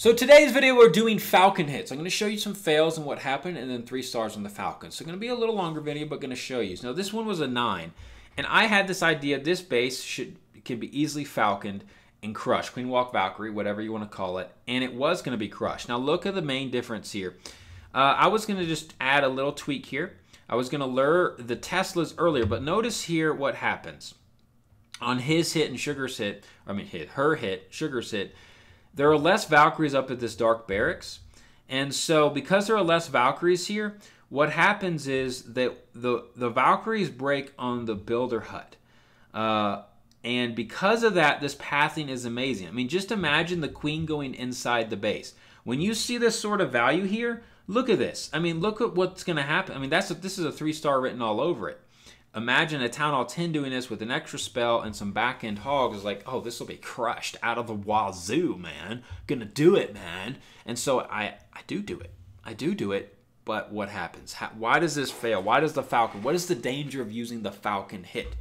So today's video we're doing Falcon hits. I'm going to show you some fails and what happened and then 3 stars on the Falcon. So it's going to be a little longer video but going to show you. Now this one was a 9 and I had this idea this base can be easily Falconed and crushed. Queen Walk Valkyrie, whatever you want to call it. And it was going to be crushed. Now look at the main difference here. I was going to just add a little tweak here. I was going to lure the Teslas earlier, but notice here what happens. On his hit and Sugar's hit, her hit, Sugar's hit, there are less Valkyries up at this dark barracks. And so because there are less Valkyries here, what happens is that the Valkyries break on the builder hut. And because of that, this pathing is amazing. I mean, just imagine the queen going inside the base. When you see this sort of value here, look at this. I mean, look at what's going to happen. I mean, this is a 3-star written all over it. Imagine a Town Hall 10 doing this with an extra spell and some back-end hogs. Like, oh, this will be crushed out of the wazoo, man. Gonna do it, man. And so I do it. I do it, but what happens? Why does this fail? Why does the Falcon? What is the danger of using the Falcon hit?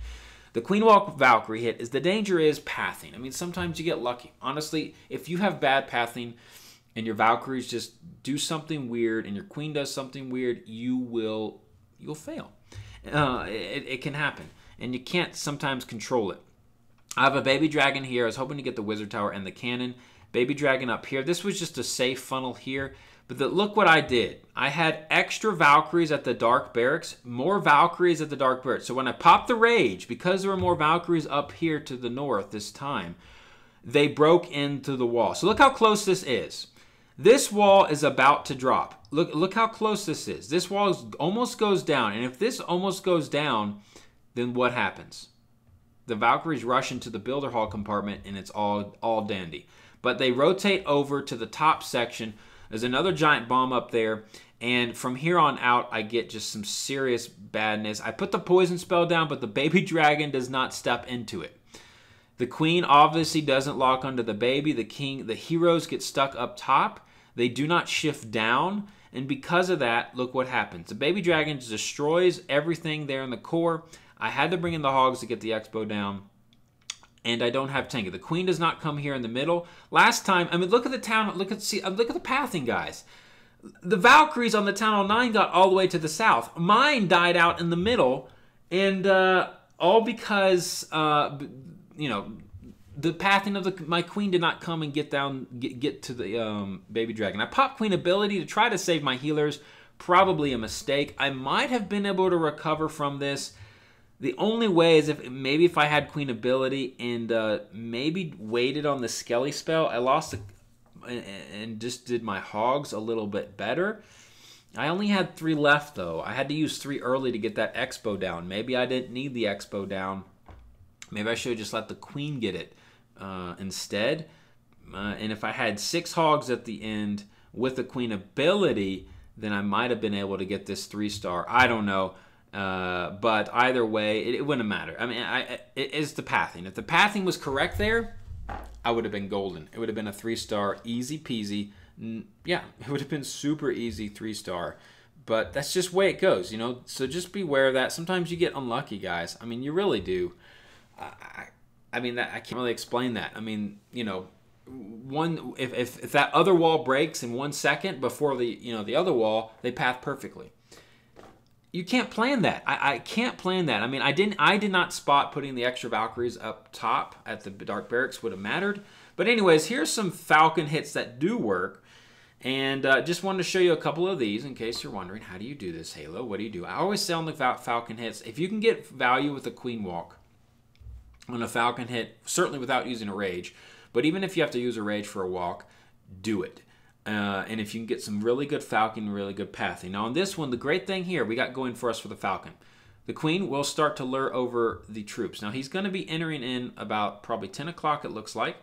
The Queen Walk Valkyrie hit is the danger is pathing. I mean, sometimes you get lucky. Honestly, if you have bad pathing and your Valkyries just do something weird and your Queen does something weird, you'll fail. It can happen, and you can't sometimes control it. I have a baby dragon here. I was hoping to get the wizard tower and the cannon. Baby dragon up here. This was just a safe funnel here, but look what I did. I had extra Valkyries at the dark barracks, more Valkyries at the dark barracks. So when I popped the rage, because there were more Valkyries up here to the north this time, they broke into the wall. So look how close this is. This wall is about to drop. Look how close this is. This wall almost goes down. And if this almost goes down, then what happens? The Valkyries rush into the builder hall compartment and it's all dandy. But they rotate over to the top section. There's another giant bomb up there. And from here on out, I get just some serious badness. I put the poison spell down, but the baby dragon does not step into it. The queen obviously doesn't lock onto the baby. The heroes get stuck up top. They do not shift down. And because of that, look what happens. The baby dragon destroys everything there in the core. I had to bring in the hogs to get the expo down. And I don't have Tenga. The queen does not come here in the middle. Last time, I mean, look at the town. Look at the pathing, guys. The Valkyries on the Town Hall 9 got all the way to the south. Mine died out in the middle. And all because... you know, the pathing of my queen did not come and get to the baby dragon. I popped queen ability to try to save my healers. Probably a mistake. I might have been able to recover from this. The only way is if I had queen ability and maybe waited on the Skelly spell. I lost and just did my hogs a little bit better. I only had 3 left though. I had to use 3 early to get that expo down. Maybe I didn't need the expo down. Maybe I should have just let the queen get it instead. And if I had 6 hogs at the end with the queen ability, then I might have been able to get this 3-star. I don't know. But either way, it wouldn't matter. I mean, it is the pathing. If the pathing was correct there, I would have been golden. It would have been a 3-star, easy peasy. Yeah, it would have been super easy 3-star. But that's just the way it goes, you know. So just beware of that. Sometimes you get unlucky, guys. I mean, you really do. I mean, I can't really explain that. I mean, you know, if that other wall breaks in 1 second before the other wall, they path perfectly. You can't plan that. I can't plan that. I mean, I did not spot putting the extra Valkyries up top at the dark barracks would have mattered. But anyways, here's some Falcon hits that do work. And just wanted to show you a couple of these in case you're wondering, how do you do this, Halo? What do you do? I always say on the Falcon hits, if you can get value with a Queen Walk on a Falcon hit, certainly without using a rage, but even if you have to use a rage for a walk, do it. And if you can get some really good Falcon, really good pathing. Now on this one, the great thing here we got going for us for the Falcon, the Queen will start to lure over the troops. Now he's going to be entering in about probably 10 o'clock it looks like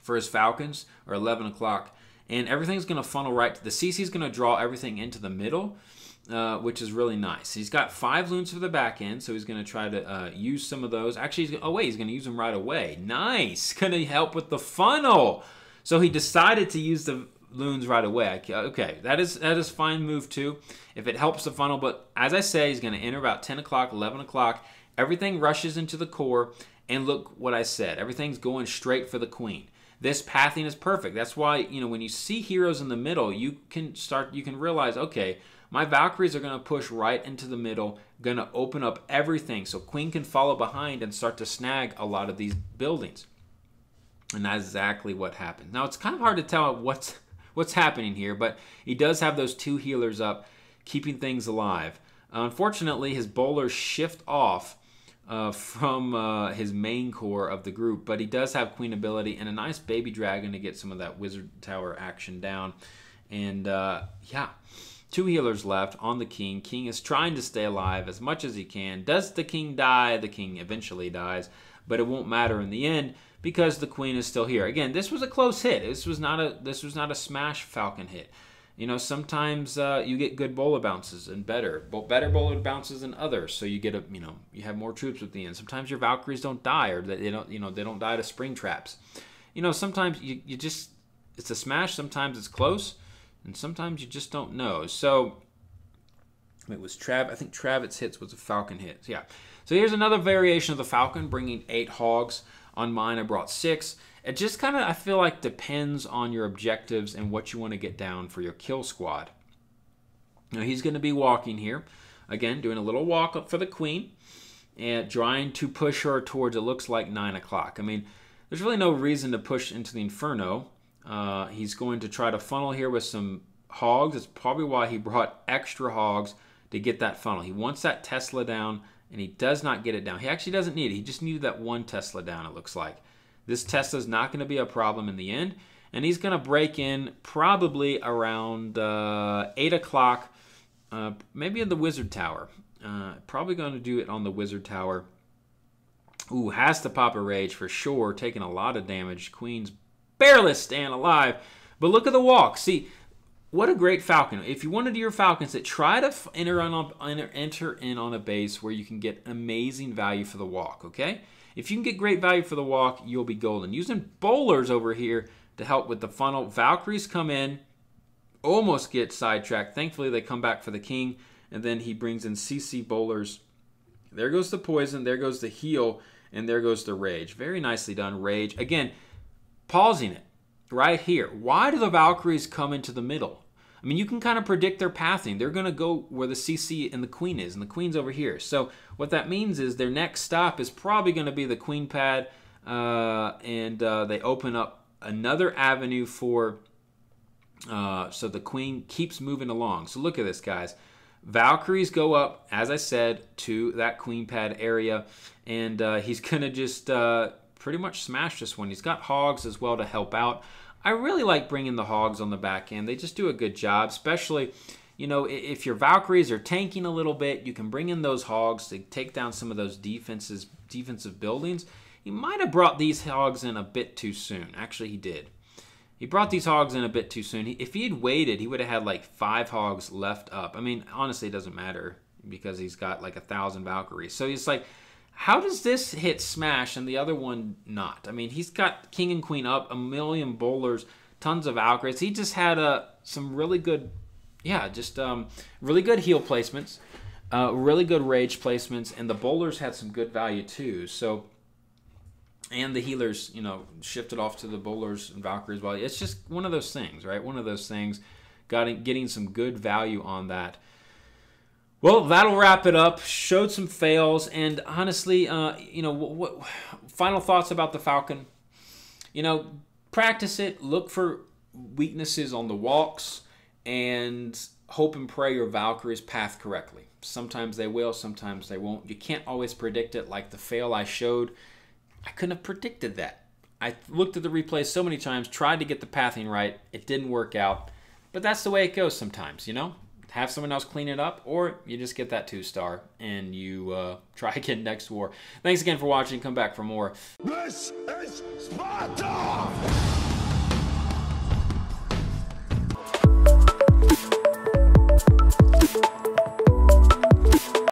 for his Falcons, or 11 o'clock. And everything's going to funnel right to the CC is going to draw everything into the middle. Which is really nice. He's got 5 loons for the back end, so he's going to try to use some of those. Actually, he's going to use them right away. Nice. Going to help with the funnel. So he decided to use the loons right away. Okay, that is fine move too, if it helps the funnel. But as I say, he's going to enter about 10 o'clock, 11 o'clock. Everything rushes into the core, and look what I said. Everything's going straight for the queen. this pathing is perfect. That's why, you know, when you see heroes in the middle, you can realize, okay, my Valkyries are going to push right into the middle, going to open up everything so Queen can follow behind and start to snag a lot of these buildings. And that's exactly what happened. Now, it's kind of hard to tell what's happening here, but he does have those 2 healers up, keeping things alive. Unfortunately, his bowlers shift off from his main core of the group, but he does have Queen ability and a nice baby dragon to get some of that wizard tower action down. And yeah, 2 healers left on the king. King is trying to stay alive as much as he can. Does the king die? The king eventually dies, but it won't matter in the end because the queen is still here. Again, this was a close hit. This was not a smash Falcon hit. You know, sometimes you get good bowler bounces and better bowler bounces than others. So you get you have more troops at the end. Sometimes your Valkyries don't die, or they don't die to spring traps. You know, sometimes you just, it's a smash. Sometimes it's close, and sometimes you just don't know. So it was I think Travis hits was a Falcon hit. Yeah. So here's another variation of the Falcon, bringing 8 hogs. On mine, I brought 6. It just kind of, I feel like, depends on your objectives and what you want to get down for your kill squad. Now, he's going to be walking here. Again, doing a little walk up for the queen and trying to push her towards, it looks like, 9 o'clock. I mean, there's really no reason to push into the Inferno. He's going to try to funnel here with some hogs. It's probably why he brought extra hogs to get that funnel. He wants that Tesla down, and he does not get it down. He actually doesn't need it. He just needed that 1 Tesla down, it looks like. This Tesla's not going to be a problem in the end. And he's going to break in probably around 8 o'clock, maybe in the Wizard Tower. Probably going to do it on the Wizard Tower. Ooh, has to pop a rage for sure. Taking a lot of damage. Queen's barely staying alive. But look at the walk. See, what a great Falcon. If you want to do your Falcons, that try to enter in on a base where you can get amazing value for the walk, okay? If you can get great value for the walk, you'll be golden. Using bowlers over here to help with the funnel. Valkyries come in, almost get sidetracked. Thankfully, they come back for the king, and then he brings in CC bowlers. There goes the poison, there goes the heal, and there goes the rage. Very nicely done, rage. Again, pausing it right here. Why do the Valkyries come into the middle? I mean, you can kind of predict their pathing. They're going to go where the CC and the queen is, and the queen's over here. So what that means is their next stop is probably going to be the queen pad, and they open up another avenue for, so the queen keeps moving along. So look at this, guys. Valkyries go up, as I said, to that queen pad area, and he's going to just pretty much smash this one. He's got hogs as well to help out. I really like bringing the hogs on the back end. They just do a good job, especially, you know, if your Valkyries are tanking a little bit, you can bring in those hogs to take down some of those defensive buildings. He might have brought these hogs in a bit too soon. Actually, he did. He brought these hogs in a bit too soon. If he had waited, he would have had like 5 hogs left up. I mean, honestly, it doesn't matter because he's got like 1,000 Valkyries. So he's like, how does this hit smash and the other one not? I mean, he's got king and queen up, 1 million bowlers, tons of Valkyries. He just had some really good, really good heal placements, really good rage placements, and the bowlers had some good value too. So, and the healers, you know, shifted off to the bowlers and Valkyries. Well, it's just one of those things, right? One of those things, getting some good value on that. Well, that'll wrap it up. Showed some fails, and honestly, you know, what final thoughts about the Falcon? You know, practice it. Look for weaknesses on the walks, and hope and pray your Valkyries path correctly. Sometimes they will, sometimes they won't. You can't always predict it. Like the fail I showed, I couldn't have predicted that. I looked at the replay so many times, tried to get the pathing right. It didn't work out, but that's the way it goes sometimes, you know? Have someone else clean it up, or you just get that 2-star and you try again next war. Thanks again for watching. Come back for more. This is Sparta!